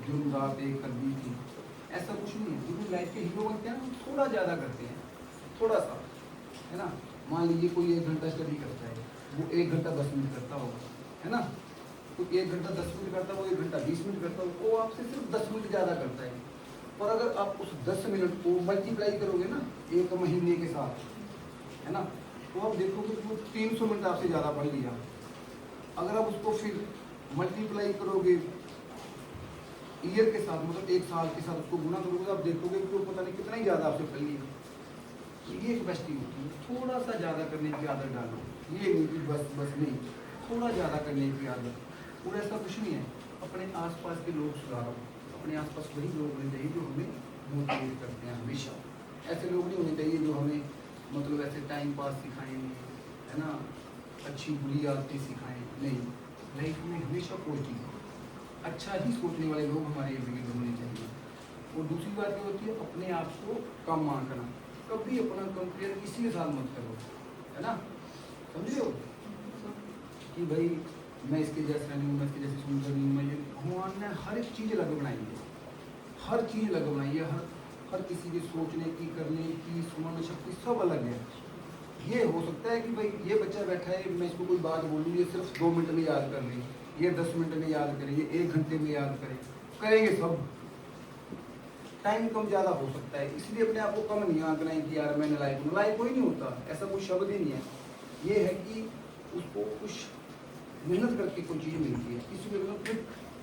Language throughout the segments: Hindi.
जुर्म रात एक कर दी थी, ऐसा कुछ नहीं है। लेकिन लाइफ के हीरो बनते हैं ना, थोड़ा ज़्यादा करते हैं, थोड़ा सा, है ना। मान लीजिए कोई 1 घंटा स्टडी करता है, वो 1 घंटा 10 मिनट करता होगा, है ना। तो 1 घंटा 10 मिनट करता है, वो 1 घंटा 20 मिनट करता है, वो आपसे सिर्फ 10 मिनट ज़्यादा करता है। और अगर आप उस 10 मिनट को मल्टीप्लाई करोगे ना 1 महीने के साथ, है ना, तो आप देखोगे कि वो 300 मिनट आपसे ज़्यादा पढ़ लिया। अगर आप उसको फिर मल्टीप्लाई करोगे ईयर के साथ, मतलब 1 साल के साथ उसको गुना करोगे, तो आप देखोगे कि वो पता नहीं कितना ही ज़्यादा आपसे पढ़ लिया। तो ये एक बेस्ट होती है, थोड़ा सा ज़्यादा करने की आदत डालो। ये नहीं कि बस बस नहीं, थोड़ा ज़्यादा करने की आदत। और ऐसा कुछ नहीं है, अपने आसपास के लोग सुधारो। अपने आसपास वही लोग होने चाहिए जो हमें मोटिवेट करते हैं हमेशा। ऐसे लोग नहीं होने चाहिए जो हमें मतलब ऐसे टाइम पास सिखाएं, है ना, अच्छी बुरी आदतें सिखाएं। नहीं, लाइफ में हमेशा पॉजिटिव, अच्छा ही सोचने वाले लोग हमारे इर्द गिर्द होने चाहिए। और दूसरी बात ये होती है, अपने आप को कम आंकना। कभी अपना कंपेयर किसी के साथ मत करो, है ना, समझ रहे हो कि भाई मैं इसके जैसा नहीं हूँ, मैं इसके जैसे सुंदर नहीं हूँ, मैं ये। भगवान ने हर एक चीज़ अलग बनाई है, हर चीज़ अलग बनाई है, हर किसी के सोचने की, करने की, सुनने शक्ति सब अलग है। ये हो सकता है कि भाई ये बच्चा बैठा है, मैं इसको कोई बात बोलूँ, ये सिर्फ 2 मिनट में याद कर ले, ये 10 मिनट में याद करे, ये 1 घंटे में याद करे, करेंगे सब। टाइम कम ज़्यादा हो सकता है, इसलिए अपने आप को कम नहीं आंकना है कि यार मैं नालायक हूँ। नालायक कोई नहीं होता, ऐसा कोई शब्द ही नहीं है। ये है कि उसको कुछ मेहनत करके कोई चीज़ मिलती है, किसी को एकदम फिर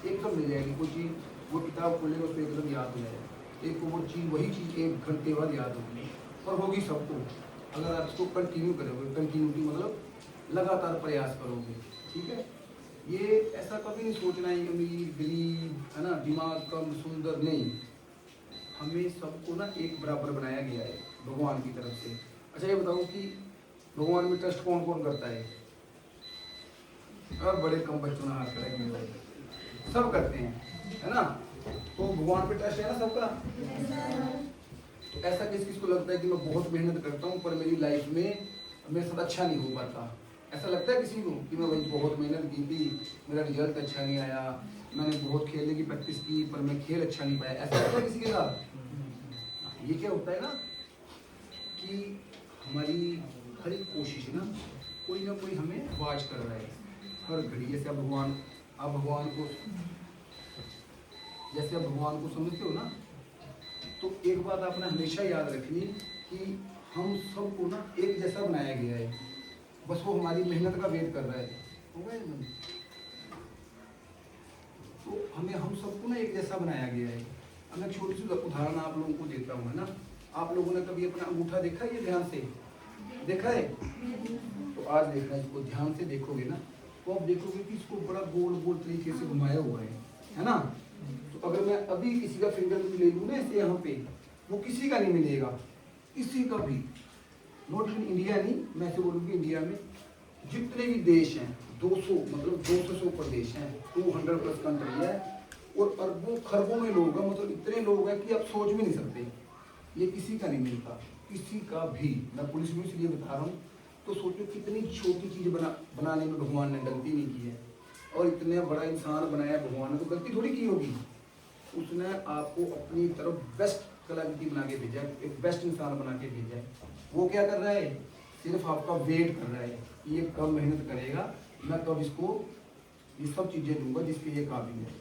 एकदम मिल जाएगी कोई चीज़, वो किताब खोलेगा उसको एकदम याद हो जाएगा। एक को वो चीज़, वही चीज़ 1 घंटे बाद याद होगी, और होगी सबको, अगर आप इसको कंटिन्यू करोगे। कंटिन्यूटी मतलब लगातार प्रयास करोगे, ठीक है। ये ऐसा कभी नहीं सोचना है अमीर गरीब, है ना, दिमाग कम सुंदर, नहीं। हमें सबको ना एक बराबर बनाया गया है भगवान की तरफ से। अच्छा ये बताओ कि भगवान में ट्रस्ट कौन कौन करता है? अब बड़े कम बच्चों ने हाथ खड़ा, सब करते हैं, है ना। तो भगवान पे ट्रस्ट है ना सबका। तो ऐसा किस किस को लगता है कि मैं बहुत मेहनत करता हूँ पर मेरी लाइफ में मेरे साथ अच्छा नहीं हो पाता? ऐसा लगता है किसी को कि मैं भाई बहुत मेहनत की थी, मेरा रिजल्ट अच्छा नहीं आया, मैंने बहुत खेलने की प्रैक्टिस की पर मैं खेल अच्छा नहीं पाया? ऐसा लगता है किसी के साथ? ये क्या होता है ना कि हमारी हर एक कोशिश ना कोई हमें वाच कर रहा है हर घड़ी। जैसे आप भगवान को जैसे आप भगवान को समझते हो ना, तो एक बात आपने हमेशा याद रखनी कि हम सबको ना एक जैसा बनाया गया है, बस वो हमारी मेहनत का वेट कर रहा है। होगा एकदम, तो हम सबको ना एक जैसा बनाया गया है। अब मैं छोटी सी उदाहरण आप लोगों को देता हूँ, है ना। आप लोगों ने कभी अपना अंगूठा देखा है? ये ध्यान से देखा है? तो आज देखना, इसको ध्यान से देखोगे ना तो आप देखोगे कि इसको बड़ा गोल गोल तरीके से घुमाया हुआ है ना। तो अगर मैं अभी किसी का फिंगर ले लूँ ना ऐसे यहाँ पे, वो किसी का नहीं मिलेगा, किसी का भी, नॉट इन इंडिया। नहीं, मैं ऐसे बोलूँगी इंडिया में जितने भी देश हैं 200 मतलब 200 प्रदेश हैं, 200 प्लस कंट्री है, और अरबों खरबों में लोग हैं, मतलब इतने लोग हैं कि आप सोच भी नहीं सकते। ये किसी का नहीं मिलता, किसी का भी। मैं पुलिस में इसलिए बता रहा हूँ, तो सोचो कितनी छोटी चीज़ बनाने में भगवान ने गलती नहीं की है, और इतना बड़ा इंसान बनाया भगवान ने, तो गलती थोड़ी की होगी। उसने आपको अपनी तरफ बेस्ट कलाकृति बना के भेजा, एक बेस्ट इंसान बना के भेजा है। वो क्या कर रहा है? सिर्फ आपका वेट कर रहा है, ये कब मेहनत करेगा, मैं कब इसको ये सब चीज़ें दूंगा जिसके ये काबिल है।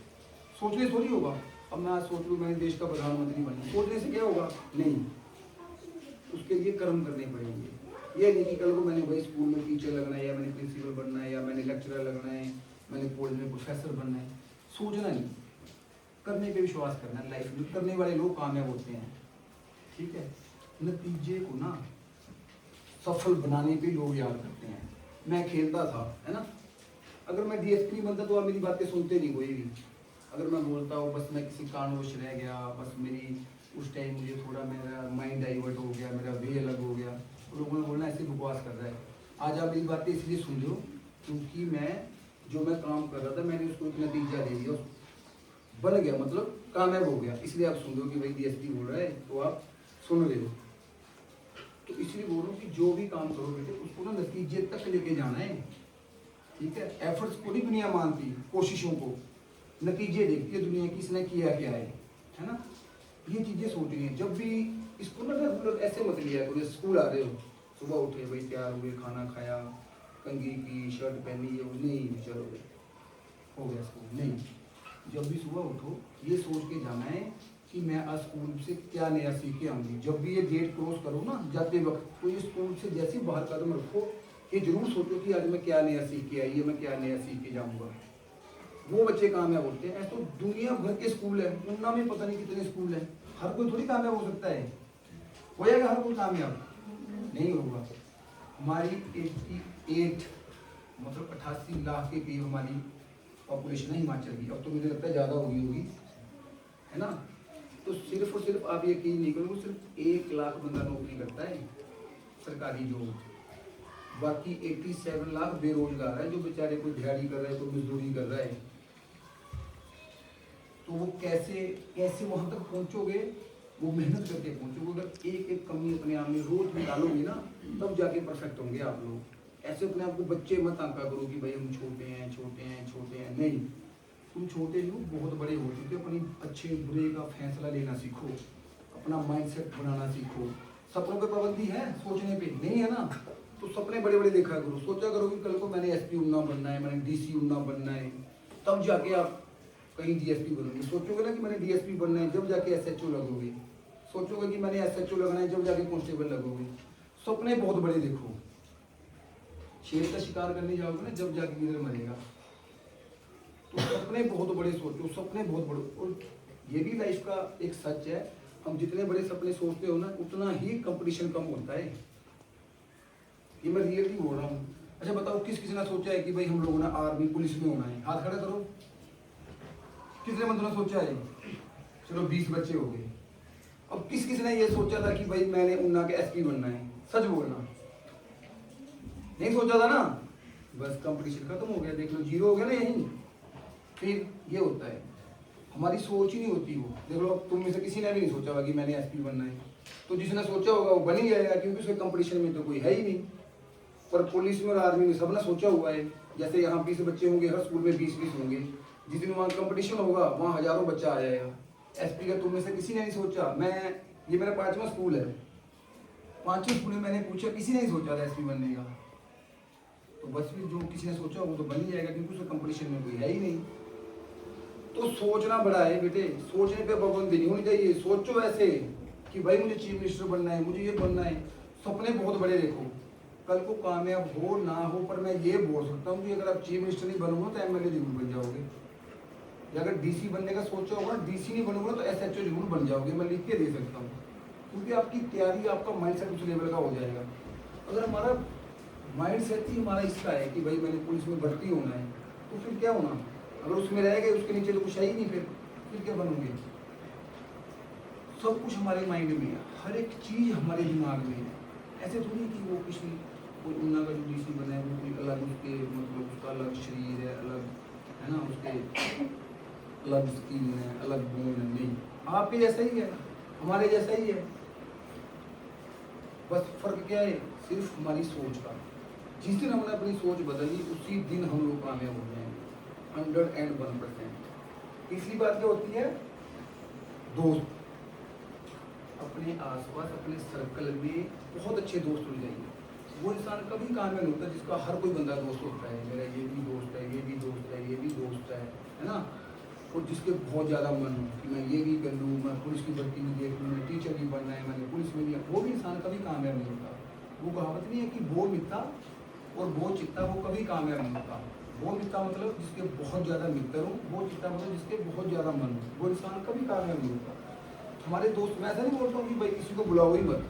सोचने थोड़ी होगा। अब मैं आज सोच लूँ मैं देश का प्रधानमंत्री बनूँ, सोचने से क्या होगा? नहीं, उसके लिए कर्म करने पड़ेंगे। ये नहीं कि कल को मैंने वही स्कूल में टीचर लगना है, या मैंने प्रिंसिपल बनना है, या मैंने लेक्चरर लगना है, मैंने कॉलेज में प्रोफेसर बनना है। सोचना नहीं, करने पे विश्वास करना है। लाइफ में करने वाले लोग कामयाब होते हैं, ठीक है। नतीजे को ना सफल बनाने पे लोग याद करते हैं। मैं खेलता था, है ना, अगर मैं डीएसपी नहीं बनता तो आप मेरी बातें सुनते नहीं कोई भी। अगर मैं बोलता हूँ बस मैं किसी कारणवश रह गया, बस मेरी उस टाइम मुझे थोड़ा मेरा माइंड डाइवर्ट हो गया, मेरा वे अलग हो गया, तो लोगों ने बोलना ऐसे बकवास कर रहा है। आज आप मेरी बातें इसलिए सुन रहे हो क्योंकि मैं काम कर रहा था, मैंने उसको एक नतीजा दे दिया, बन गया, मतलब कामयाब हो गया। इसलिए आप सुन रहे हो कि भाई डीएसपी बोल रहा है तो आप सुन रहे हो। तो इसलिए बोल रहा हूँ कि जो भी काम करो बेटे उसको ना नतीजे तक लेके जाना है, ठीक है। एफर्ट्स को नहीं दुनिया मानती, कोशिशों को। नतीजे देखती है दुनिया की, इसने किया क्या है ना। ये चीज़ें सोचनी है। जब भी इसको ना रेगुलर ऐसे मत लिया करो, स्कूल आ रहे हो, सुबह उठे भाई, तैयार हुए, खाना खाया, कंघी की, शर्ट पहनी, ये नहीं चलो हो गया स्कूल, नहीं। जब भी सुबह उठो ये सोच के जाना है कि मैं आज स्कूल से क्या नया सीख के आऊँगी। जब भी ये गेट क्रॉस करो ना जाते वक्त, तो ये स्कूल से जैसे ही बाहर कदम रखो, ये जरूर सोचो कि आज मैं क्या नया सीख के आई है, मैं क्या नया सीख के जाऊँगा। वो बच्चे कामयाब होते हैं। ऐसे तो दुनिया भर के स्कूल है, उनना में पता नहीं कितने स्कूल हैं, हर कोई थोड़ी कामयाब हो सकता है। हो जाएगा हर कोई कामयाब? नहीं होगा। हमारी 88 मतलब 88 लाख के करीब हमारी पॉपुलेशन है हिमाचल की। अब तो मुझे लगता है ज़्यादा होगी, है ना। तो सिर्फ और सिर्फ आप यकीन नहीं करोगे, सिर्फ 1 लाख बंदा नौकरी करता है सरकारी जॉब, बाकी 87 लाख बेरोजगार है, जो बेचारे कोई दिहाड़ी कर रहा है, कोई मजदूरी कर रहा है। तो वो कैसे वहाँ तक पहुँचोगे? वो मेहनत करके पहुँचोगे। अगर एक एक कमी अपने आप में रोज निकालोगे ना, तब जाके परफेक्ट होंगे आप लोग। ऐसे अपने आप को बच्चे मत आंका करो कि भाई हम छोटे हैं छोटे हैं छोटे हैं, नहीं। तुम छोटे हो, बहुत बड़े हो चुके। अपनी अच्छे बुरे का फैसला लेना सीखो, अपना माइंडसेट बनाना सीखो। सपनों पे पाबंदी है, सोचने पे नहीं है ना, तो सपने बड़े बड़े देखा करो। सोचा करो कि कल को मैंने एसपी उन्ना बनना है, मैंने डीसी उन्ना बनना है, तब जाके आप कहीं डीएसपी बनोगे। सोचोगे ना कि मैंने डीएसपी बनना है, जब जाके एसएचओ लगोगे। सोचोगे कि मैंने एसएचओ लगना है, जब जाके कांस्टेबल लगोगे। सपने बहुत बड़े देखो। शेर का शिकार करने जाओगे ना, जब जाके किधर मरेगा। तो सपने बहुत बड़े सोचो, सपने बहुत बड़े। और ये भी लाइफ का एक सच है, हम जितने बड़े सपने सोचते हो ना, उतना ही कंपटीशन कम होता है। ये मैं रियलिटी बोल रहा हूँ। अच्छा बताओ, किस किसी ने सोचा है कि भाई हम लोगों ने आर्मी पुलिस में होना है? हाथ खड़ा करो। किसने बंदों ने सोचा है? चलो 20 बच्चे हो गए। अब किस किसी ने ये सोचा था कि भाई मैंने उन्ना के एसपी बनना है? सच बोलना, नहीं सोचा था ना। बस कंपटीशन खत्म हो गया, देख लो, जीरो हो गया ना यही। फिर ये होता है, हमारी सोच ही नहीं होती वो। देख लो, तुम में से किसी ने भी नहीं सोचा होगा कि मैंने एसपी बनना है। तो जिसने सोचा होगा वो बन ही जाएगा, क्योंकि उसके कंपटीशन में तो कोई है ही नहीं। पर पुलिस में और आर्मी में सबने सोचा हुआ है। जैसे यहाँ 20 बच्चे होंगे, हर स्कूल में 20-20 होंगे। जिस दिन वहाँ कंपटीशन होगा, वहाँ हजारों बच्चा आ जाएगा। एसपी का तुम में से किसी ने नहीं सोचा। ये मेरा 5वां स्कूल है, 5वें स्कूल में मैंने पूछा, किसी ने नहीं सोचा था एसपी बनने का। तो बस फिर जो किसी ने सोचा वो तो बन ही जाएगा, क्योंकि उसके कंपटीशन में कोई है ही नहीं। तो सोचना बड़ा है बेटे, सोचने पे पाबंदी नहीं होनी चाहिए। सोचो ऐसे कि भाई मुझे चीफ मिनिस्टर बनना है, मुझे ये बनना है। सपने बहुत बड़े देखो। कल को कामयाब हो ना हो, पर मैं ये बोल सकता हूँ कि अगर आप चीफ मिनिस्टर नहीं बनोगे तो एमएलए जरूर बन जाओगे। या अगर डीसी बनने का सोचा होगा, डीसी नहीं बनोगे तो एसएचओ जरूर बन जाओगे। मैं लिख के दे सकता हूँ, क्योंकि आपकी तैयारी, आपका माइंडसेट उस लेवल का हो जाएगा। अगर हमारा माइंडसेट ही हमारा इसका है कि भाई मैंने पुलिस में भर्ती होना है, तो फिर क्या होना? अगर उसमें रह गए, उसके नीचे तो कुछ है ही नहीं, फिर क्या बनोगे? सब कुछ हमारे माइंड में है, हर एक चीज़ हमारे दिमाग में है। ऐसे थोड़ी कि वो किसी कोई उन्ना का जो डीसी बना है वो कोई अलग, उसके मतलब उसका अलग शरीर है, अलग है ना, उसके अलग स्किन है, अलग बोन है। नहीं, आपके जैसा ही है, हमारे जैसा ही है। बस फर्क क्या है? सिर्फ हमारी सोच का। जिस दिन हमने अपनी सोच बदली, उसी दिन हम लोग कामयाब हो जाएंगे 101%। तीसरी बात क्या होती है? दोस्त। अपने आसपास, अपने सर्कल में बहुत अच्छे दोस्त हो जाइए। वो इंसान कभी कामयाब नहीं होता जिसका हर कोई बंदा दोस्त होता है। मेरा ये भी दोस्त है, ये भी दोस्त है, ये भी दोस्त है ना। और जिसके बहुत ज़्यादा मन हो कि मैं ये भी कर लूँ, मैं पुलिस की भर्ती में देख लूँ, मैं टीचर भी बनना है, मैंने पुलिस में भी, वो भी इंसान कभी कामयाब नहीं होता। वो कहावत नहीं है कि वो मित्ता और वो चित्ता, वो कभी कामयाब नहीं होता। वो मित्ता मतलब जिसके बहुत ज़्यादा मित्र हो, वो चित्ता मतलब जिसके बहुत ज़्यादा मन हो, वो इंसान कभी कामयाब नहीं होता। हमारे दोस्त, मैं ऐसा नहीं बोलता हूँ कि भाई किसी को बुलाओ ही मत,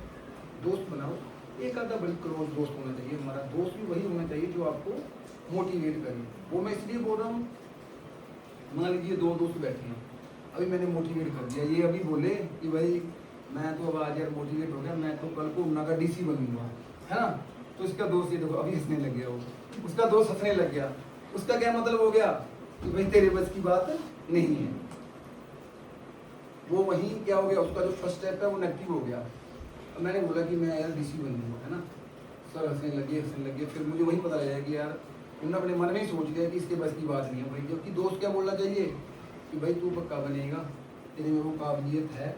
दोस्त बनाओ। एक आधा बड़ी क्लोज दोस्त होना चाहिए। हमारा दोस्त भी वही होना चाहिए जो आपको मोटिवेट करे। वो मैं इसलिए बोल रहा हूँ, मान लीजिए 2 दोस्त बैठे हैं, अभी मैंने मोटिवेट कर दिया, ये अभी बोले कि भाई मैं तो अब आज यार मोटिवेट हो गया, मैं तो कल को उन्ना का डीसी बनूंगा, है ना। तो इसका दोस्त ये देखो अभी हंसने लग गया, वो उसका दोस्त हंसने लग गया। उसका क्या मतलब हो गया कि भाई तेरे बस की बात नहीं है। वो वहीं क्या हो गया, उसका जो फर्स्ट स्टेप है वो नेगेटिव हो गया। अब मैंने बोला कि मैं यार डीसी बनूंगा, है ना। सर हंसने लगे। फिर मुझे वही पता लगा कि यार उन्होंने अपने मन में ही सोच लिया कि इसके बस की बात नहीं है भाई। जबकि दोस्त क्या बोलना चाहिए कि भाई तू पक्का बनेगा, तेरे में वो काबिलियत है,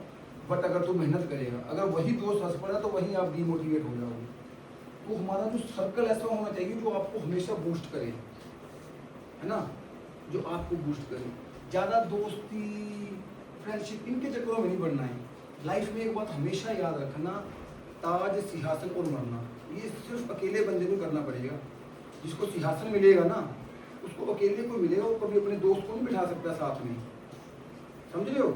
बट अगर तू मेहनत करेगा। अगर वही दोस्त हंस पड़ा तो वहीं आप डीमोटिवेट हो जाओगे। तो हमारा जो सर्कल ऐसा होना चाहिए जो आपको हमेशा बूस्ट करे, है ना, जो आपको बूस्ट करे। ज़्यादा दोस्ती, फ्रेंडशिप, इनके चक्करों में नहीं पड़ना है। लाइफ में एक बात हमेशा याद रखना, ताज, सिंहासन और मरना, ये सिर्फ अकेले बंदे को करना पड़ेगा। जिसको सिंहासन मिलेगा ना, उसको अकेले को मिलेगा, वो कभी अपने दोस्त को नहीं बिठा सकता साथ में, समझ रहे हो।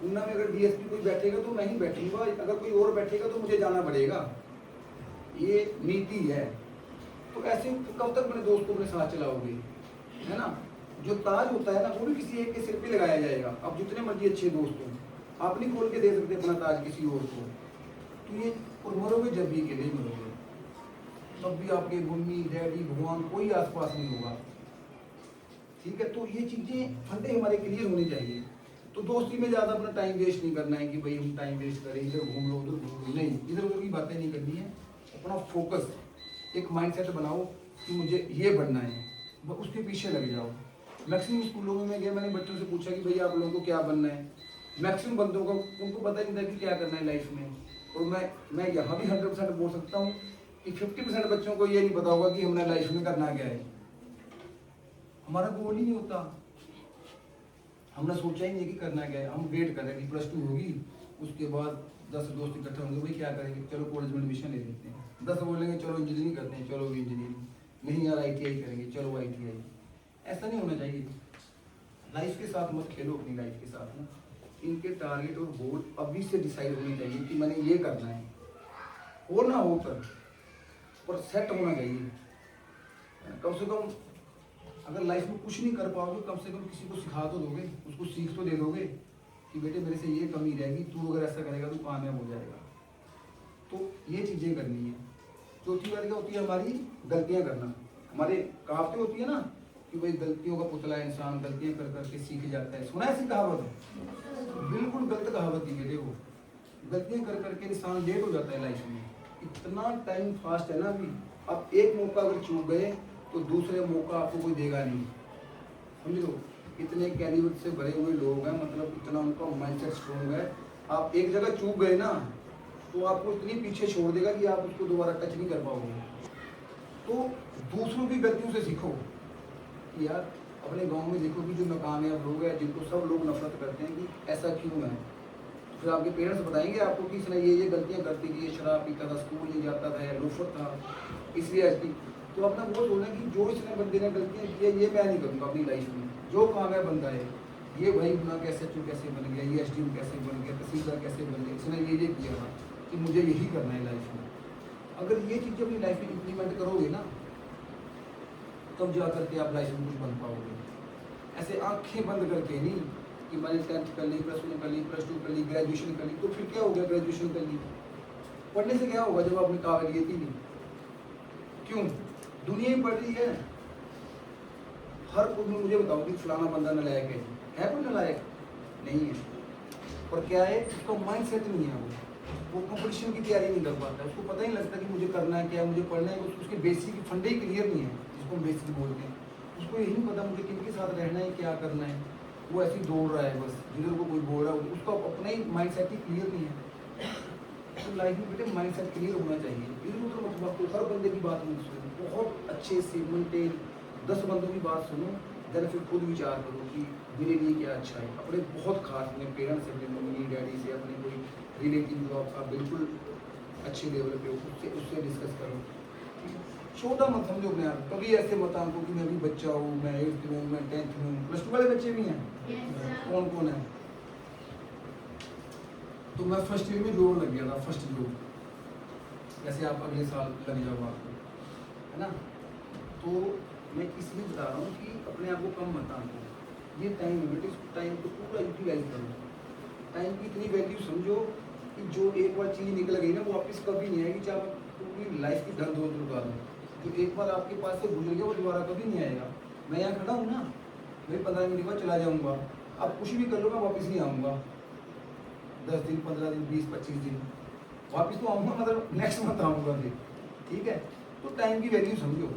ऊना में अगर डीएसपी कोई बैठेगा तो मैं ही बैठूंगा, अगर कोई और बैठेगा तो मुझे जाना पड़ेगा, ये नीति है। तो ऐसे कब तक अपने दोस्त को अपने साथ चलाओगे, है ना। जो ताज होता है ना, वो भी किसी एक के सिर पे लगाया जाएगा। अब जितने मर्जी अच्छे दोस्त हो, आप नहीं खोल के दे सकते अपना ताज किसी और को। तो ये, और मरोगे जब भी अकेले मरोगे, तब भी आपके मम्मी डैडी भगवान कोई आसपास नहीं होगा, ठीक है। तो ये चीज़ें फंडे हमारे क्लियर होनी चाहिए। तो दोस्ती में ज़्यादा अपना टाइम वेस्ट नहीं करना है कि भाई हम टाइम वेस्ट करें, इधर घूम लो उधर घूम लो, नहीं, इधर उधर की बातें नहीं करनी है। अपना फोकस, एक माइंडसेट बनाओ कि मुझे ये बनना है, उसके पीछे लग जाओ। मैक्सिमम स्कूलों में मैं गया, मैंने बच्चों से पूछा कि भाई आप लोगों को क्या बनना है। मैक्सिमम बंदों को उनको पता ही नहीं था कि क्या करना है लाइफ में। और मैं यहाँ भी 100% बोल सकता हूँ कि 50% बच्चों को ये नहीं पता होगा कि हमने लाइफ में करना क्या है। हमारा गोल ही नहीं होता, हमने सोचा ही नहीं कि करना क्या है। हम वेट कर रहे हैं कि +2 होगी, उसके बाद 10 दोस्त इकट्ठे होंगे, भाई क्या करेंगे, चलो कॉलेज में एडमिशन ले लेते हैं। 10 बोलेंगे चलो इंजीनियरिंग करते हैं, चलो इंजीनियरिंग, नहीं यार ITI करेंगे, चलो ITI। ऐसा नहीं होना चाहिए। लाइफ के साथ मत खेलो, अपनी लाइफ के साथ ना इनके टारगेट और गोल अभी से डिसाइड होने चाहिए कि मैंने ये करना है, हो ना हो पर सेट होना चाहिए। कम से कम अगर लाइफ में कुछ नहीं कर पाओगे, कम से कम किसी को सिखा तो दोगे, उसको सीख तो दे दोगे कि बेटे मेरे से ये कमी रहेगी, तू अगर ऐसा करेगा तो कामयाब हो जाएगा। तो ये चीज़ें करनी है। चौथी बात क्या होती है, हमारी गलतियाँ करना। हमारे कहावतें होती है ना कि भाई गलतियों का पुतला इंसान गलतियाँ कर करके सीख जाता है, सुना है ऐसी कहावत? बिल्कुल गलत कहावत ही है। देखो, गलतियाँ कर करके इंसान लेट हो जाता है लाइफ में। इतना टाइम फास्ट है ना अभी, आप एक मौका अगर चूक गए तो दूसरे मौका आपको कोई देगा नहीं, समझ लो। इतने कैलिबर से भरे हुए लोग हैं, मतलब इतना उनका माइंडसेट स्ट्रॉन्ग है। आप एक जगह चूक गए ना तो आपको इतनी पीछे छोड़ देगा कि आप उसको दोबारा टच नहीं कर पाओगे। तो दूसरों की गलतियों से सीखो कि यार अपने गांव में देखो कि जो नाकामयाब लोग हैं, जिनको सब लोग नफरत करते हैं कि ऐसा क्यों है, फिर आपके पेरेंट्स बताएंगे आपको कि इसने ये गलतियाँ करती थी, ये शराब पीता था, स्कूल नहीं जाता था, लोफर था, इसलिए ऐसी। तो अपना वो सोचना कि जो इसने बंदे ने गलतियाँ की है ये मैं नहीं करूँगा अपनी लाइफ में। जो कामयाब बंदा है, ये भाई गुना कैसे कैसे बन गया, ये SDM कैसे बन गया, तहसीलदार कैसे बन गया, इसने ये किया था, कि मुझे यही करना है लाइफ में। अगर ये चीज़ें अपनी लाइफ में इम्प्लीमेंट करोगे ना, तब जा करके आप लाइफ में कुछ बन पाओगे। ऐसे आंखें बंद करके नहीं कि मैंने 10th कर ली, +1 कर ली, +2 कर ली, ग्रेजुएशन कर ली, तो फिर क्या हो गया ग्रेजुएशन कर ली, पढ़ने से क्या होगा जब आपने काबिलियत ही नहीं। क्यों? दुनिया ही बढ़ रही है। हर कोई मुझे बताओ कि फलाना बंदा नलायक है कोई नलायक? नहीं है। और क्या है, उसका माइंड सेट नहीं है, वो कंपटीशन की तैयारी नहीं कर पाता, उसको पता ही नहीं लगता कि मुझे करना है क्या, मुझे पढ़ना है, उसके बेसिक फंडे ही क्लियर नहीं है, जिसको हम बेसिक बोलते हैं। उसको यही नहीं पता मुझे किन के साथ रहना है, क्या करना है, वो ऐसे ही दौड़ रहा है बस, जिधर को कोई बोल रहा है, उसका अपना ही माइंड सेट ही क्लियर नहीं है। तो लाइफ में बेटे माइंड सेट क्लियर होना चाहिए, इधर उधर मत भागो, हर बंदे की बात मत सुनो, बहुत अच्छे से मेंटेन 10 बंदों की बात सुनो, देन फिर खुद विचार करो कि मेरे लिए क्या अच्छा है। अपने बहुत खास, अपने पेरेंट्स से, अपने मम्मी डैडी से, अपने कोई रिलेटिव जो आपका बिल्कुल अच्छे लेवल पे हो, उससे डिस्कस करो। छोटा मत समझो अपने आप, कभी ऐसे मत आंको कि मैं अभी बच्चा हूँ, मैं 8th में हूँ, मैं 10th में हूँ। +2 वाले बच्चे भी हैं, कौन कौन है? तो मैं फर्स्ट ईयर में जोड़ लग गया था, फर्स्ट जोड़, जैसे आप अगले साल लग जाओ आपको, है ना। तो मैं इसलिए बता रहा हूँ कि अपने आप को कम मत आंको। ये टाइम है बेटे, इस टाइम को पूरा यूटिलाइज करो। टाइम की इतनी वैल्यू समझो कि जो एक बार चीज़ निकल गई ना, वो वापस कभी नहीं आएगी, चाहे आप पूरी लाइफ की धन दौलत लुटा दो। जो एक बार आपके पास से गुजर गया वो दोबारा कभी नहीं आएगा। मैं यहाँ खड़ा हूँ ना, मैं 15 मिनट बाद चला जाऊँगा, आप कुछ भी कर लो, मैं वापस नहीं आऊँगा। 10 दिन, 15 दिन, 20-25 दिन वापस तो आऊँगा, मतलब नेक्स्ट मंथ आऊँगा फिर, ठीक है। तो टाइम की वैल्यू समझो।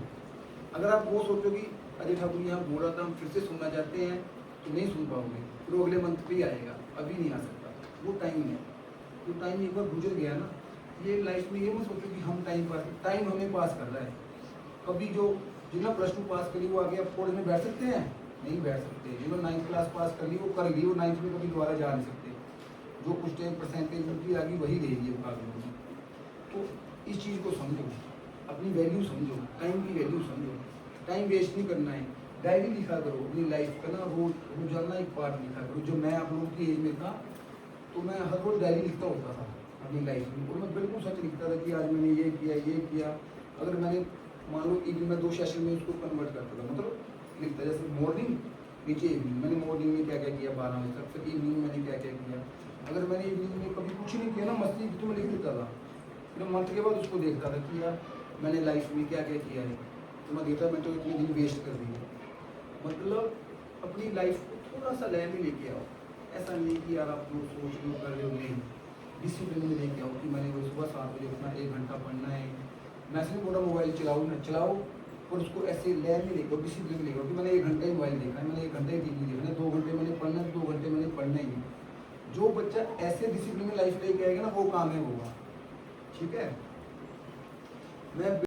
अगर आप वो सोचो कि अजय ठाकुर यहाँ बोल रहा था, हम फिर से सुनना चाहते हैं, तो नहीं सुन पाओगे, फिर अगले मंथ पे ही आएगा, अभी नहीं आ सकता। वो टाइम है, जो टाइम एक बार गुजर गया ना, ये लाइफ में ये मत सोचो कि हम टाइम हमें पास कर रहा है। कभी जो जिन्होंने प्लस 2 पास करी वो आगे अब कॉलेज में बैठ सकते हैं? नहीं बैठ सकते। जिन्होंने 9th क्लास पास कर ली वो कर ली, वो 9th में कभी दोबारा जा नहीं सकते। जो कुछ परसेंटेज उनकी आगे वही रहेगी अब आगे होगी। तो इस चीज़ को समझो, अपनी वैल्यू समझो, टाइम की वैल्यू समझो, टाइम वेस्ट नहीं करना है। डायरी लिखा करो अपनी लाइफ का ना, रोजाना एक पार्ट लिखा करो। जब मैं आप लोगों की एज में था तो मैं हर रोज डायरी लिखता होता था अपनी लाइफ में, और मैं बिल्कुल सच लिखता था कि आज मैंने ये किया। अगर मैंने मान लो इवनिंग में 2 सेशन में उसको कन्वर्ट करता था, मतलब लिखता, जैसे मॉर्निंग नीचे इवनिंग, मैंने मॉर्निंग में क्या क्या किया 12 बजे तक, फिर इवनिंग में मैंने क्या क्या किया। अगर मैंने इवनिंग में कभी कुछ नहीं किया ना, मस्ती तो मैं लिख देता था। फिर मंथ के बाद उसको देखता था कि यार मैंने लाइफ में क्या क्या किया है, तो मैं देखता मैं तो इतने दिन वेस्ट कर दिए। मतलब अपनी लाइफ को थोड़ा सा लय में लेके आओ। ऐसा नहीं कि यार आप लोग सोच लो कर रहे हो, नहीं, डिसिप्लिन में लेके आओ कि मैंने वो सुबह 7 बजे उठना, 1 घंटा पढ़ना है। मैं ऐसे नहीं बोल रहा मोबाइल चलाओ ना चलाओ, और उसको ऐसे लय में लेके आओ, डिसिप्लिन में लेके आओ कि मैंने 1 घंटा ही मोबाइल देखा है, मैंने 1 घंटा ही टीवी देखना है, 2 घंटे मैंने पढ़ना है, 2 घंटे मैंने पढ़ना ही है। जो बच्चा ऐसे डिसिप्लिन में लाइफ लेके आएगा ना, वो कामयाब होगा। ठीक है। मैं